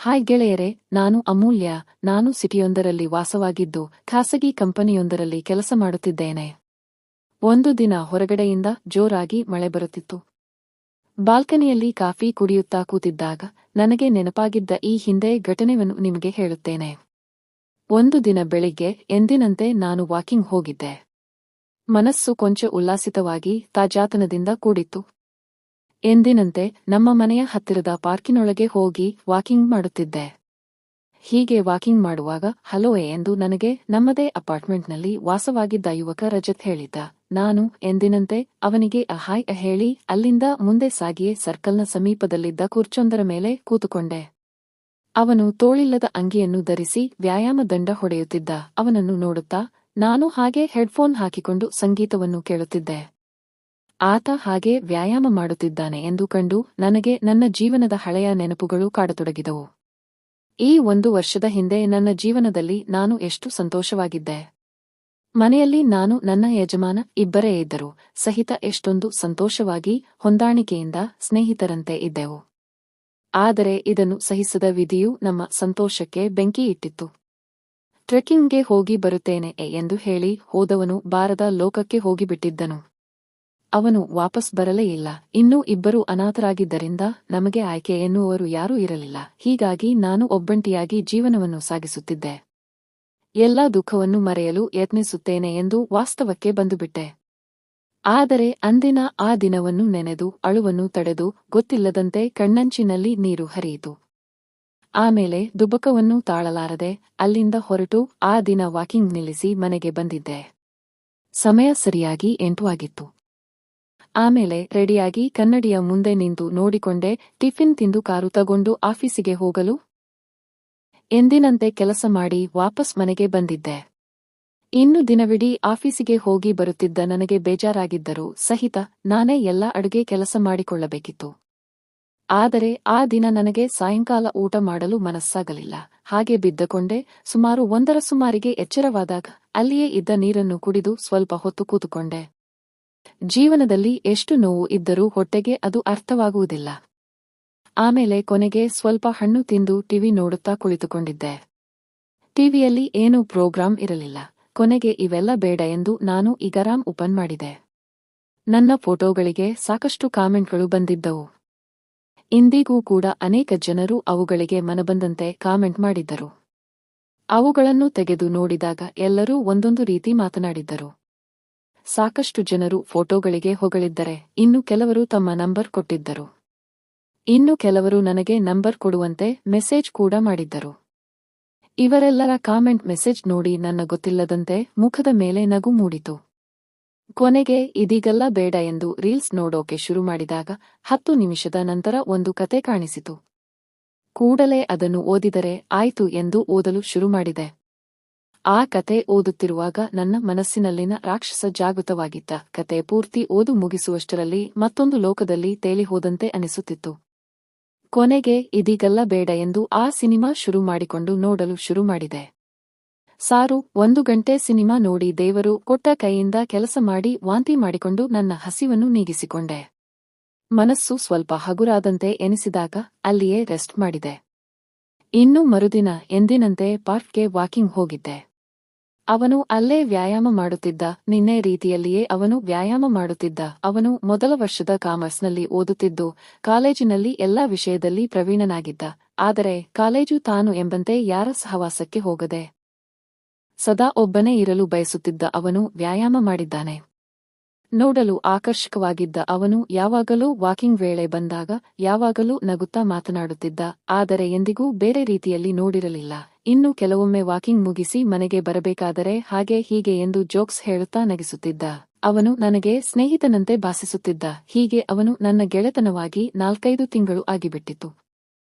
Hi ಗೆಳೆಯರೆ, ನಾನು ಅಮೂಲ್ಯ. ನಾನು ಸಿಟಿಯೊಂದರಲ್ಲಿ ವಾಸವಾಗಿದ್ದು ಖಾಸಗಿ ಕಂಪನಿಯೊಂದರಲ್ಲಿ ಕೆಲಸ ಮಾಡುತ್ತಿದ್ದೇನೆ. ಒಂದು ದಿನ ಹೊರಗಡೆಯಿಂದ ಜೋರಾಗಿ ಮಳೆ ಬರುತ್ತಿತ್ತು. ಬಾಲ್ಕನಿಯಲ್ಲಿ ಕಾಫಿ ಕುಡಿಯುತ್ತಾ ಕೂತಿದ್ದಾಗ ನನಗೆ ನೆನಪಾಗಿದ್ದ ಈ ಹಿಂದೆ ಘಟನೆಯನ್ನು ನಿಮಗೆ ಹೇಳುತ್ತೇನೆ. ಒಂದು ದಿನ ಬೆಳಿಗ್ಗೆ ಎಂದಿನಂತೆ ನಾನು ವಾಕಿಂಗ್ ಹೋಗಿದ್ದೆ. ಮನಸ್ಸು ಕೊಂಚ ಉಲ್ಲಾಸಿತವಾಗಿ ತಾಜಾತನದಿಂದ ಕೂಡಿತ್ತು. ಎಂದಿನಂತೆ ನಮ್ಮ ಮನೆಯ ಹತ್ತಿರದ ಪಾರ್ಕಿನೊಳಗೆ ಹೋಗಿ ವಾಕಿಂಗ್ ಮಾಡುತ್ತಿದ್ದೆ. ಹೀಗೆ ವಾಕಿಂಗ್ ಮಾಡುವಾಗ ಹಲೋ ಎಂದು ನನಗೆ ನಮ್ಮದೇ ಅಪಾರ್ಟ್ಮೆಂಟ್ನಲ್ಲಿ ವಾಸವಾಗಿದ್ದ ಯುವಕ ರಜತ್ ಹೇಳಿದ್ದ. ನಾನು ಎಂದಿನಂತೆ ಅವನಿಗೆ ಹಾಯ್ ಹೇಳಿ ಅಲ್ಲಿಂದ ಮುಂದೆ ಸಾಗಿಯೇ ಸರ್ಕಲ್ನ ಸಮೀಪದಲ್ಲಿದ್ದ ಕುರ್ಚೊಂದರ ಮೇಲೆ ಕೂತುಕೊಂಡೆ. ಅವನು ತೋಳಿಲ್ಲದ ಅಂಗಿಯನ್ನು ಧರಿಸಿ ವ್ಯಾಯಾಮ ದಂಡ ಹೊಡೆಯುತ್ತಿದ್ದ. ಅವನನ್ನು ನೋಡುತ್ತಾ ನಾನು ಹಾಗೆ ಹೆಡ್ಫೋನ್ ಹಾಕಿಕೊಂಡು ಸಂಗೀತವನ್ನು ಕೇಳುತ್ತಿದ್ದೆ. ಆತ ಹಾಗೆ ವ್ಯಾಯಾಮ ಮಾಡುತ್ತಿದ್ದಾನೆ ಎಂದು ಕಂಡು ನನಗೆ ನನ್ನ ಜೀವನದ ಹಳೆಯ ನೆನಪುಗಳು ಕಾಡತೊಡಗಿದವು. ಈ 1 ವರ್ಷದ ಹಿಂದೆ ನನ್ನ ಜೀವನದಲ್ಲಿ ನಾನು ಎಷ್ಟು ಸಂತೋಷವಾಗಿದ್ದೆ. ಮನೆಯಲ್ಲಿ ನಾನು ನನ್ನ ಯಜಮಾನ ಇಬ್ಬರೇ ಇದ್ದರು ಸಹಿತ ಎಷ್ಟೊಂದು ಸಂತೋಷವಾಗಿ ಹೊಂದಾಣಿಕೆಯಿಂದ ಸ್ನೇಹಿತರಂತೆ ಇದ್ದೆವು. ಆದರೆ ಇದನ್ನು ಸಹಿಸದ ವಿಧಿಯು ನಮ್ಮ ಸಂತೋಷಕ್ಕೆ ಬೆಂಕಿ ಇಟ್ಟಿತ್ತು. ಟ್ರೆಕ್ಕಿಂಗ್ಗೆ ಹೋಗಿ ಬರುತ್ತೇನೆ ಎಂದು ಹೇಳಿ ಹೋದವನು ಬಾರದ ಲೋಕಕ್ಕೆ ಹೋಗಿಬಿಟ್ಟಿದ್ದನು. ಅವನು ವಾಪಸ್ ಬರಲೇ ಇಲ್ಲ. ಇನ್ನೂ ಇಬ್ಬರು ಅನಾಥರಾಗಿದ್ದರಿಂದ ನಮಗೆ ಆಯ್ಕೆ ಎನ್ನುವರು ಯಾರೂ ಇರಲಿಲ್ಲ. ಹೀಗಾಗಿ ನಾನು ಒಬ್ಬಂಟಿಯಾಗಿ ಜೀವನವನ್ನು ಸಾಗಿಸುತ್ತಿದ್ದೆ. ಎಲ್ಲಾ ದುಃಖವನ್ನು ಮರೆಯಲು ಯತ್ನಿಸುತ್ತೇನೆ ಎಂದು ವಾಸ್ತವಕ್ಕೆ ಬಂದುಬಿಟ್ಟೆ. ಆದರೆ ಅಂದಿನ ಆ ದಿನವನ್ನು ನೆನೆದು ಅಳುವನ್ನು ತಡೆದು ಗೊತ್ತಿಲ್ಲದಂತೆ ಕಣ್ಣಂಚಿನಲ್ಲಿ ನೀರು ಹರಿಯಿತು. ಆಮೇಲೆ ದುಬಕವನ್ನು ತಾಳಲಾರದೆ ಅಲ್ಲಿಂದ ಹೊರಟು ಆ ದಿನ ವಾಕಿಂಗ್ ನಿಲ್ಲಿಸಿ ಮನೆಗೆ ಬಂದಿದ್ದೆ. ಸಮಯ ಸರಿಯಾಗಿ 8 ಆಗಿತ್ತು. ಆಮೇಲೆ ರೆಡಿಯಾಗಿ ಕನ್ನಡಿಯ ಮುಂದೆ ನಿಂತು ನೋಡಿಕೊಂಡೆ. ಟಿಫಿನ್ ತಿಂದು ಕಾರು ತಗೊಂಡು ಆಫೀಸಿಗೆ ಹೋಗಲು ಎಂದಿನಂತೆ ಕೆಲಸ ಮಾಡಿ ವಾಪಸ್ ಮನೆಗೆ ಬಂದಿದ್ದೆ. ಇನ್ನು ದಿನವಿಡೀ ಆಫೀಸಿಗೆ ಹೋಗಿ ಬರುತ್ತಿದ್ದ ನನಗೆ ಬೇಜಾರಾಗಿದ್ದರೂ ಸಹಿತ ನಾನೇ ಎಲ್ಲ ಅಡುಗೆ ಕೆಲಸ ಮಾಡಿಕೊಳ್ಳಬೇಕಿತ್ತು. ಆದರೆ ಆ ದಿನ ನನಗೆ ಸಾಯಂಕಾಲ ಊಟ ಮಾಡಲು ಮನಸ್ಸಾಗಲಿಲ್ಲ. ಹಾಗೆ ಬಿದ್ದಕೊಂಡೆ. ಸುಮಾರು 1ರ ಸುಮಾರಿಗೆ ಎಚ್ಚರವಾದಾಗ ಅಲ್ಲಿಯೇ ಇದ್ದ ನೀರನ್ನು ಕುಡಿದು ಸ್ವಲ್ಪ ಹೊತ್ತು ಕೂತುಕೊಂಡೆ. ಜೀವನದಲ್ಲಿ ಎಷ್ಟು ನೋವು ಇದ್ದರೂ ಹೊಟ್ಟೆಗೆ ಅದು ಅರ್ಥವಾಗುವುದಿಲ್ಲ. ಆಮೇಲೆ ಕೊನೆಗೆ ಸ್ವಲ್ಪ ಹಣ್ಣು ತಿಂದು ಟಿವಿ ನೋಡುತ್ತಾ ಕುಳಿತುಕೊಂಡಿದ್ದೆ. ಟಿವಿಯಲ್ಲಿ ಏನೂ ಪ್ರೋಗ್ರಾಂ ಇರಲಿಲ್ಲ. ಕೊನೆಗೆ ಇವೆಲ್ಲ ಬೇಡ ಎಂದು ನಾನು ಇಗರಾಮ್ ಓಪನ್ ಮಾಡಿದೆ. ನನ್ನ ಫೋಟೋಗಳಿಗೆ ಸಾಕಷ್ಟು ಕಾಮೆಂಟ್ಗಳು ಬಂದಿದ್ದವು. ಇಂದಿಗೂ ಕೂಡ ಅನೇಕ ಜನರು ಅವುಗಳಿಗೆ ಮನಬಂದಂತೆ ಕಾಮೆಂಟ್ ಮಾಡಿದ್ದರು. ಅವುಗಳನ್ನು ತೆಗೆದು ನೋಡಿದಾಗ ಎಲ್ಲರೂ ಒಂದೊಂದು ರೀತಿ ಮಾತನಾಡಿದ್ದರು. ಸಾಕಷ್ಟು ಜನರು ಫೋಟೋಗಳಿಗೆ ಹೊಗಳಿದ್ದರೆ ಇನ್ನು ಕೆಲವರು ತಮ್ಮ ನಂಬರ್ ಕೊಟ್ಟಿದ್ದರು. ಇನ್ನು ಕೆಲವರು ನನಗೆ ನಂಬರ್ ಕೊಡುವಂತೆ ಮೆಸೇಜ್ ಕೂಡ ಮಾಡಿದ್ದರು. ಇವರೆಲ್ಲರ ಕಾಮೆಂಟ್ ಮೆಸೇಜ್ ನೋಡಿ ನನ್ನ ಗೊತ್ತಿಲ್ಲದಂತೆ ಮುಖದ ಮೇಲೆ ನಗು ಮೂಡಿತು. ಕೊನೆಗೆ ಇದೀಗೆಲ್ಲ ಬೇಡ ಎಂದು ರೀಲ್ಸ್ ನೋಡೋಕೆ ಶುರು ಮಾಡಿದಾಗ 10 ನಿಮಿಷದ ನಂತರ ಒಂದು ಕತೆ ಕಾಣಿಸಿತು. ಕೂಡಲೇ ಅದನ್ನು ಓದಿದರೆ ಆಯ್ತು ಎಂದು ಓದಲು ಶುರು ಮಾಡಿದೆ. ಆ ಕತೆ ಓದುತ್ತಿರುವಾಗ ನನ್ನ ಮನಸ್ಸಿನಲ್ಲಿನ ರಾಕ್ಷಸ ಜಾಗೃತವಾಗಿದ್ದ. ಕತೆ ಪೂರ್ತಿ ಓದು ಮುಗಿಸುವಷ್ಟರಲ್ಲಿ ಮತ್ತೊಂದು ಲೋಕದಲ್ಲಿ ತೇಲಿ ಹೋದಂತೆ ಅನಿಸುತ್ತಿತ್ತು. ಕೊನೆಗೆ ಇದೀಗೆಲ್ಲ ಬೇಡ ಎಂದು ಆ ಸಿನಿಮಾ ಶುರು ಮಾಡಿಕೊಂಡು ನೋಡಲು ಶುರು ಮಾಡಿದೆ. 1 ಗಂಟೆ ಸಿನಿಮಾ ನೋಡಿ ದೇವರು ಕೊಟ್ಟ ಕೈಯಿಂದ ಕೆಲಸ ಮಾಡಿ ವಾಂತಿ ಮಾಡಿಕೊಂಡು ನನ್ನ ಹಸಿವನ್ನು ನೀಗಿಸಿಕೊಂಡೆ. ಮನಸ್ಸು ಸ್ವಲ್ಪ ಹಗುರಾದಂತೆ ಎನಿಸಿದಾಗ ಅಲ್ಲಿಯೇ ರೆಸ್ಟ್ ಮಾಡಿದೆ. ಇನ್ನು ಮರುದಿನ ಎಂದಿನಂತೆ ಪಾರ್ಕ್ಗೆ ವಾಕಿಂಗ್ ಹೋಗಿದ್ದೆ. ಅವನು ಅಲ್ಲೇ ವ್ಯಾಯಾಮ ಮಾಡುತ್ತಿದ್ದ. ನಿನ್ನೆ ರೀತಿಯಲ್ಲಿಯೇ ಅವನು ವ್ಯಾಯಾಮ ಮಾಡುತ್ತಿದ್ದ. ಅವನು ಮೊದಲ ವರ್ಷದ ಕಾಮರ್ಸ್ನಲ್ಲಿ ಓದುತ್ತಿದ್ದು ಕಾಲೇಜಿನಲ್ಲಿ ಎಲ್ಲಾ ವಿಷಯದಲ್ಲಿ ಪ್ರವೀಣನಾಗಿದ್ದ. ಆದರೆ ಕಾಲೇಜು ತಾನು ಎಂಬಂತೆ ಯಾರ ಸಹವಾಸಕ್ಕೆ ಹೋಗದೆ ಸದಾ ಒಬ್ಬನೇ ಇರಲು ಬಯಸುತ್ತಿದ್ದ ಅವನು ವ್ಯಾಯಾಮ ಮಾಡಿದ್ದಾನೆ. ನೋಡಲು ಆಕರ್ಷಕವಾಗಿದ್ದ ಅವನು ಯಾವಾಗಲೂ ವಾಕಿಂಗ್ ವೇಳೆ ಬಂದಾಗ ಯಾವಾಗಲೂ ನಗುತ್ತಾ ಮಾತನಾಡುತ್ತಿದ್ದ. ಆದರೆ ಎಂದಿಗೂ ಬೇರೆ ರೀತಿಯಲ್ಲಿ ನೋಡಿರಲಿಲ್ಲ. ಇನ್ನು ಕೆಲವೊಮ್ಮೆ ವಾಕಿಂಗ್ ಮುಗಿಸಿ ಮನೆಗೆ ಬರಬೇಕಾದರೆ ಹಾಗೆ ಹೀಗೆ ಎಂದು ಜೋಕ್ಸ್ ಹೇಳುತ್ತಾ ನಗಿಸುತ್ತಿದ್ದ. ಅವನು ನನಗೆ ಸ್ನೇಹಿತನಂತೆ ಭಾಸಿಸುತ್ತಿದ್ದ. ಹೀಗೆ ಅವನು ನನ್ನ ಗೆಳೆತನವಾಗಿ 4-5 ತಿಂಗಳು ಆಗಿಬಿಟ್ಟಿತ್ತು.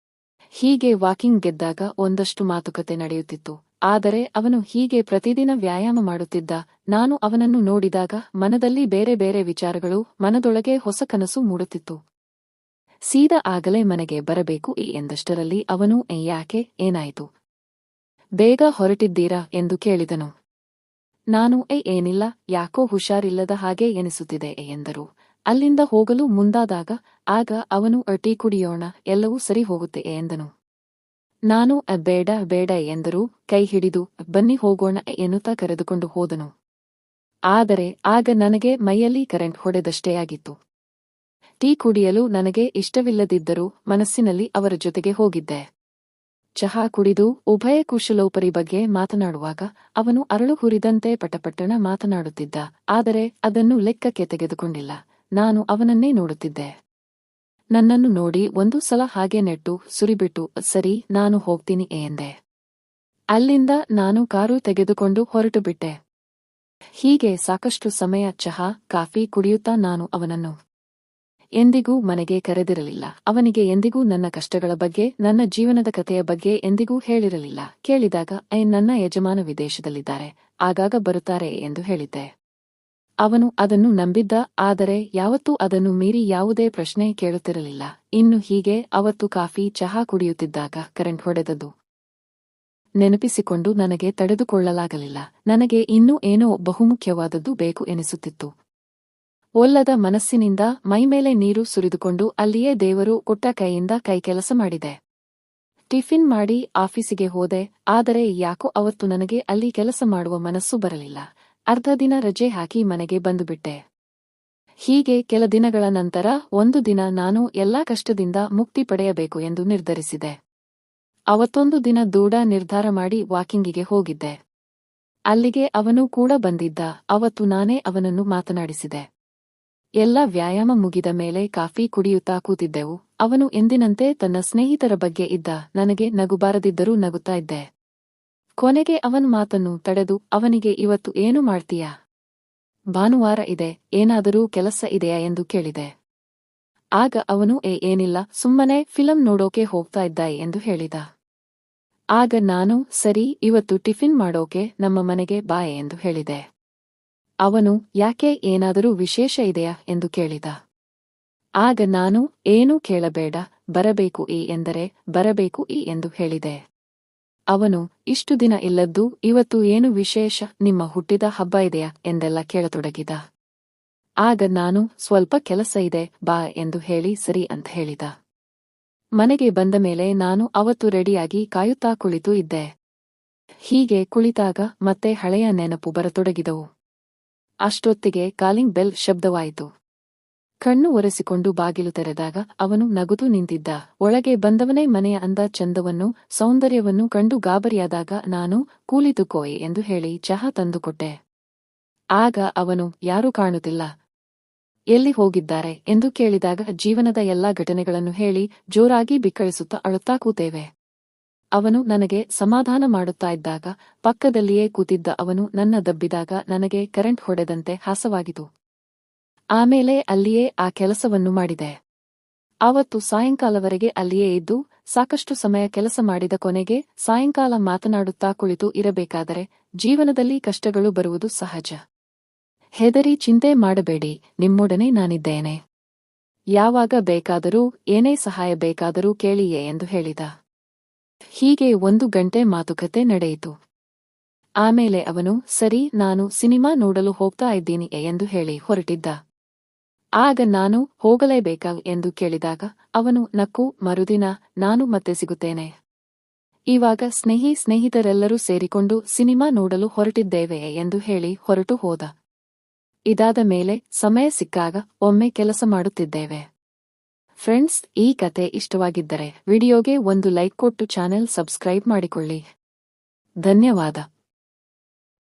ಹೀಗೆ ವಾಕಿಂಗ್ ಗೆದ್ದಾಗ ಒಂದಷ್ಟು ಮಾತುಕತೆ ನಡೆಯುತ್ತಿತ್ತು. ಆದರೆ ಅವನು ಹೀಗೆ ಪ್ರತಿದಿನ ವ್ಯಾಯಾಮ ಮಾಡುತ್ತಿದ್ದ. ನಾನು ಅವನನ್ನು ನೋಡಿದಾಗ ಮನದಲ್ಲಿ ಬೇರೆ ಬೇರೆ ವಿಚಾರಗಳು, ಮನದೊಳಗೆ ಹೊಸ ಕನಸು ಮೂಡುತ್ತಿತ್ತು. ಸೀದಾ ಆಗಲೇ ಮನೆಗೆ ಬರಬೇಕು ಎಂದಷ್ಟರಲ್ಲಿ ಅವನು ಯಾಕೆ, ಏನಾಯಿತು, ಬೇಗ ಹೊರಟಿದ್ದೀರಾ ಎಂದು ಕೇಳಿದನು. ನಾನು ಏನಿಲ್ಲ, ಯಾಕೋ ಹುಷಾರಿಲ್ಲದ ಹಾಗೆ ಎನಿಸುತ್ತಿದೆ ಎಂದರು. ಅಲ್ಲಿಂದ ಹೋಗಲು ಮುಂದಾದಾಗ ಆಗ ಅವನು ಟೀ ಕುಡಿಯೋಣ, ಎಲ್ಲವೂ ಸರಿ ಹೋಗುತ್ತೆ ಎಂದನು. ನಾನು ಬೇಡ ಬೇಡ ಎಂದರೂ ಕೈ ಹಿಡಿದು ಬನ್ನಿ ಹೋಗೋಣ ಎನ್ನುತ್ತಾ ಕರೆದುಕೊಂಡು ಹೋದನು. ಆದರೆ ಆಗ ನನಗೆ ಮೈಯಲ್ಲಿ ಕರೆಂಟ್ ಹೊಡೆದಷ್ಟೇ ಆಗಿತ್ತು. ಟೀ ಕುಡಿಯಲು ನನಗೆ ಇಷ್ಟವಿಲ್ಲದಿದ್ದರೂ ಮನಸ್ಸಿನಲ್ಲಿ ಅವರ ಜೊತೆಗೆ ಹೋಗಿದ್ದೆ. ಚಹಾ ಕುಡಿದು ಉಭಯ ಕುಶಲೋಪರಿ ಬಗ್ಗೆ ಮಾತನಾಡುವಾಗ ಅವನು ಅರಳು ಹುರಿದಂತೆ ಪಟಪಟ್ಟಣ ಮಾತನಾಡುತ್ತಿದ್ದ. ಆದರೆ ಅದನ್ನು ಲೆಕ್ಕಕ್ಕೆ ತೆಗೆದುಕೊಂಡಿಲ್ಲ. ನಾನು ಅವನನ್ನೇ ನೋಡುತ್ತಿದ್ದೆ. ನನ್ನನ್ನು ನೋಡಿ ಒಂದು ಸಲ ಹಾಗೆ ನೆಟ್ಟು ಸುರಿಬಿಟ್ಟು ಸರಿ ನಾನು ಹೋಗ್ತೀನಿ ಎಂದೆ. ಅಲ್ಲಿಂದ ನಾನು ಕಾರು ತೆಗೆದುಕೊಂಡು ಹೊರಟುಬಿಟ್ಟೆ. ಹೀಗೆ ಸಾಕಷ್ಟು ಸಮಯ ಚಹಾ ಕಾಫಿ ಕುಡಿಯುತ್ತಾ ನಾನು ಅವನನ್ನು ಎಂದಿಗೂ ಮನೆಗೆ ಕರೆದಿರಲಿಲ್ಲ. ಅವನಿಗೆ ಎಂದಿಗೂ ನನ್ನ ಕಷ್ಟಗಳ ಬಗ್ಗೆ ನನ್ನ ಜೀವನದ ಕಥೆಯ ಬಗ್ಗೆ ಎಂದಿಗೂ ಹೇಳಿರಲಿಲ್ಲ. ಕೇಳಿದಾಗ ನನ್ನ ಯಜಮಾನ ವಿದೇಶದಲ್ಲಿದ್ದಾರೆ, ಆಗಾಗ ಬರುತ್ತಾರೆ ಎಂದು ಹೇಳಿದ್ದೆ. ಅವನು ಅದನ್ನು ನಂಬಿದ್ದ. ಆದರೆ ಯಾವತ್ತೂ ಅದನ್ನು ಮೀರಿ ಯಾವುದೇ ಪ್ರಶ್ನೆ ಕೇಳುತ್ತಿರಲಿಲ್ಲ. ಇನ್ನು ಹೀಗೆ ಅವತ್ತು ಕಾಫಿ ಚಹಾ ಕುಡಿಯುತ್ತಿದ್ದಾಗ ಕರೆಂಟ್ ಹೊಡೆದದ್ದು ನೆನಪಿಸಿಕೊಂಡು ನನಗೆ ತಡೆದುಕೊಳ್ಳಲಾಗಲಿಲ್ಲ. ನನಗೆ ಇನ್ನೂ ಏನೋ ಬಹುಮುಖ್ಯವಾದದ್ದು ಬೇಕು ಎನಿಸುತ್ತಿತ್ತು. ಒಲ್ಲದ ಮನಸ್ಸಿನಿಂದ ಮೈಮೇಲೆ ನೀರು ಸುರಿದುಕೊಂಡು ಅಲ್ಲಿಯೇ ದೇವರು ಕೊಟ್ಟ ಕೈಯಿಂದ ಕೈಕೆಲಸ ಮಾಡಿದೆ. ಟಿಫಿನ್ ಮಾಡಿ ಆಫೀಸಿಗೆ ಹೋದೆ. ಆದರೆ ಯಾಕೋ ಅವತ್ತು ನನಗೆ ಅಲ್ಲಿ ಕೆಲಸ ಮಾಡುವ ಮನಸ್ಸು ಬರಲಿಲ್ಲ. ಅರ್ಧ ದಿನ ರಜೆ ಹಾಕಿ ಮನೆಗೆ ಬಂದುಬಿಟ್ಟೆ. ಹೀಗೆ ಕೆಲ ದಿನಗಳ ನಂತರ ಒಂದು ದಿನ ನಾನು ಎಲ್ಲಾ ಕಷ್ಟದಿಂದ ಮುಕ್ತಿ ಪಡೆಯಬೇಕು ಎಂದು ನಿರ್ಧರಿಸಿದೆ. ಅವತ್ತೊಂದು ದಿನ ದೂಡ ನಿರ್ಧಾರ ಮಾಡಿ ವಾಕಿಂಗಿಗೆ ಹೋಗಿದ್ದೆ. ಅಲ್ಲಿಗೆ ಅವನು ಕೂಡ ಬಂದಿದ್ದ. ಅವತ್ತು ನಾನೇ ಅವನನ್ನು ಮಾತನಾಡಿಸಿದೆ. ಎಲ್ಲ ವ್ಯಾಯಾಮ ಮುಗಿದ ಮೇಲೆ ಕಾಫಿ ಕುಡಿಯುತ್ತಾ ಕೂತಿದ್ದೆವು. ಅವನು ಎಂದಿನಂತೆ ತನ್ನ ಸ್ನೇಹಿತರ ಬಗ್ಗೆ ಇದ್ದ. ನನಗೆ ನಗು ಬಾರದಿದ್ದರೂ ನಗುತ್ತಾ ಇದ್ದೆ. ಕೊನೆಗೆ ಅವನ ಮಾತನ್ನು ತಡೆದು ಅವನಿಗೆ ಇವತ್ತು ಏನು ಮಾಡ್ತೀಯಾ? ಭಾನುವಾರ ಇದೆ, ಏನಾದರೂ ಕೆಲಸ ಇದೆಯಾ ಎಂದು ಕೇಳಿದೆ. ಆಗ ಅವನು ಏನಿಲ್ಲ, ಸುಮ್ಮನೆ ಫಿಲಂ ನೋಡೋಕೆ ಹೋಗ್ತಾ ಇದ್ದ ಎಂದು ಹೇಳಿದ. ಆಗ ನಾನು ಸರಿ ಇವತ್ತು ಟಿಫಿನ್ ಮಾಡೋಕೆ ನಮ್ಮ ಮನೆಗೆ ಬಾ ಎಂದು ಹೇಳಿದೆ. ಅವನು ಯಾಕೆ ಏನಾದರೂ ವಿಶೇಷ ಇದೆಯಾ ಎಂದು ಕೇಳಿದ. ಆಗ ನಾನು ಏನೂ ಕೇಳಬೇಡ, ಬರಬೇಕು ಎಂದರೆ ಬರಬೇಕು ಎಂದು ಹೇಳಿದೆ. ಅವನು ಇಷ್ಟು ದಿನ ಇಲ್ಲದ್ದು ಇವತ್ತು ಏನು ವಿಶೇಷ, ನಿಮ್ಮ ಹುಟ್ಟಿದ ಹಬ್ಬ ಇದೆಯಾ ಎಂದೆಲ್ಲ ಕೇಳತೊಡಗಿದ. ಆಗ ನಾನು ಸ್ವಲ್ಪ ಕೆಲಸ ಇದೆ ಬಾ ಎಂದು ಹೇಳಿ ಸರಿ ಅಂತ ಹೇಳಿದ. ಮನೆಗೆ ಬಂದ ಮೇಲೆ ನಾನು ಅವತ್ತು ರೆಡಿಯಾಗಿ ಕಾಯುತ್ತಾ ಕುಳಿತು ಇದ್ದೆ. ಹೀಗೆ ಕುಳಿತಾಗ ಮತ್ತೆ ಹಳೆಯ ನೆನಪು ಬರತೊಡಗಿದವು. ಅಷ್ಟೊತ್ತಿಗೆ ಕಾಲಿಂಗ್ ಬೆಲ್ ಶಬ್ದವಾಯಿತು. ಕಣ್ಣು ಒರೆಸಿಕೊಂಡು ಬಾಗಿಲು ತೆರೆದಾಗ ಅವನು ನಗುತ್ತೂ ನಿಂತಿದ್ದ. ಒಳಗೆ ಬಂದವನೇ ಮನೆಯ ಅಂದ ಚಂದವನ್ನು ಸೌಂದರ್ಯವನ್ನು ಕಂಡು ಗಾಬರಿಯಾದಾಗ ನಾನು ಕೂಲಿತುಕೋಯ್ ಎಂದು ಹೇಳಿ ಚಹಾ ತಂದುಕೊಟ್ಟೆ. ಆಗ ಅವನು ಯಾರೂ ಕಾಣುತ್ತಿಲ್ಲ, ಎಲ್ಲಿ ಹೋಗಿದ್ದಾರೆ ಎಂದು ಕೇಳಿದಾಗ ಜೀವನದ ಎಲ್ಲಾ ಘಟನೆಗಳನ್ನು ಹೇಳಿ ಜೋರಾಗಿ ಬಿಕ್ಕಳಿಸುತ್ತಾ ಅಳುತ್ತಾ ಕೂತೇವೆ. ಅವನು ನನಗೆ ಸಮಾಧಾನ ಮಾಡುತ್ತಾ ಇದ್ದಾಗ ಪಕ್ಕದಲ್ಲಿಯೇ ಕೂತಿದ್ದ ಅವನು ನನ್ನ ದಬ್ಬಿದಾಗ ನನಗೆ ಕರೆಂಟ್ ಹೊಡೆದಂತೆ ಹಾಸವಾಗಿತು. ಆಮೇಲೆ ಅಲ್ಲಿಯೇ ಆ ಕೆಲಸವನ್ನು ಮಾಡಿದೆ. ಆವತ್ತು ಸಾಯಂಕಾಲವರೆಗೆ ಅಲ್ಲಿಯೇ ಇದ್ದು ಸಾಕಷ್ಟು ಸಮಯ ಕೆಲಸ ಮಾಡಿದ ಕೊನೆಗೆ ಸಾಯಂಕಾಲ ಮಾತನಾಡುತ್ತಾ ಕುಳಿತು ಇರಬೇಕಾದರೆ ಜೀವನದಲ್ಲಿ ಕಷ್ಟಗಳು ಬರುವುದು ಸಹಜ. ಹೆದರಿ ಚಿಂತೆ ಮಾಡಬೇಡಿ, ನಿಮ್ಮೊಡನೆ ನಾನಿದ್ದೇನೆ. ಯಾವಾಗ ಬೇಕಾದರೂ ಏನೇ ಸಹಾಯ ಬೇಕಾದರೂ ಕೇಳಿಯೇ ಎಂದು ಹೇಳಿದ. ಹೀಗೆ 1 ಗಂಟೆ ಮಾತುಕತೆ ನಡೆಯಿತು. ಆಮೇಲೆ ಅವನು ಸರಿ ನಾನು ಸಿನಿಮಾ ನೋಡಲು ಹೋಗ್ತಾ ಇದ್ದೀನಿ ಎಂದು ಹೇಳಿ ಹೊರಟಿದ್ದ. ಆಗ ನಾನು ಹೋಗಲೇಬೇಕಾ ಎಂದು ಕೇಳಿದಾಗ ಅವನು ನಕ್ಕು ಮರುದಿನ ನಾನು ಮತ್ತೆ ಸಿಗುತ್ತೇನೆ. ಇವಾಗ ಸ್ನೇಹಿತರೆಲ್ಲರೂ ಸೇರಿಕೊಂಡು ಸಿನಿಮಾ ನೋಡಲು ಹೊರಟಿದ್ದೇವೆ ಎಂದು ಹೇಳಿ ಹೊರಟು ಹೋದ. ಇದಾದ ಮೇಲೆ ಸಮಯ ಸಿಕ್ಕಾಗ ಒಮ್ಮೆ ಕೆಲಸ ಮಾಡುತ್ತಿದ್ದೇವೆ. ಫ್ರೆಂಡ್ಸ್, ಈ ಕತೆ ಇಷ್ಟವಾಗಿದ್ದರೆ ವಿಡಿಯೋಗೆ ಒಂದು ಲೈಕ್ ಕೊಟ್ಟು ಚಾನೆಲ್ ಸಬ್ಸ್ಕ್ರೈಬ್ ಮಾಡಿಕೊಳ್ಳಿ. ಧನ್ಯವಾದ.